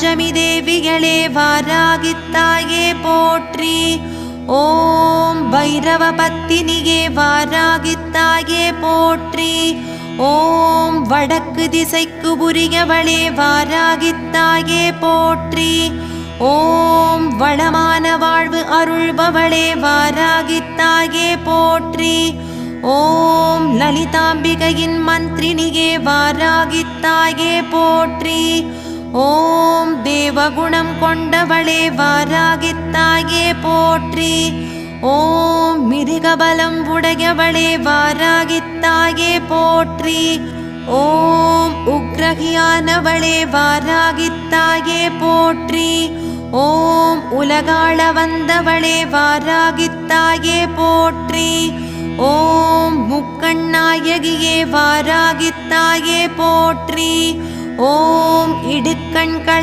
பஞ்சமி தேவிகளே வாராகித்தாயே போற்றி. ஓம் பைரவ பத்தினியே வாராகித்தாயே போற்றி. ஓம் வடக்கு திசைக்கு உரியவளே வாராகித்தாயே போற்றி. ஓம் வளமான வாழ்வு அருள்பவளே வாராகித்தாயே போற்றி. ஓம் லலிதாம்பிகையின் மந்திரினியே வாராகித்தாயே போற்றி. ஓம் தேவகுணம் கொண்டவளே வாராகித்தாயே போற்றி. ஓம் மிருகபலம் உடையவளே வாராகித்தாயே போற்றி. ஓம் உக்ரகியானவளே வாராகித்தாயே போற்றி. ஓம் உலகாள வந்தவளே வாராகித்தாயே போற்றி. ஓம் முக்கண்ணாயகியே வாராகித்தாயே போற்றி. ஓம் இடுக்கண்களை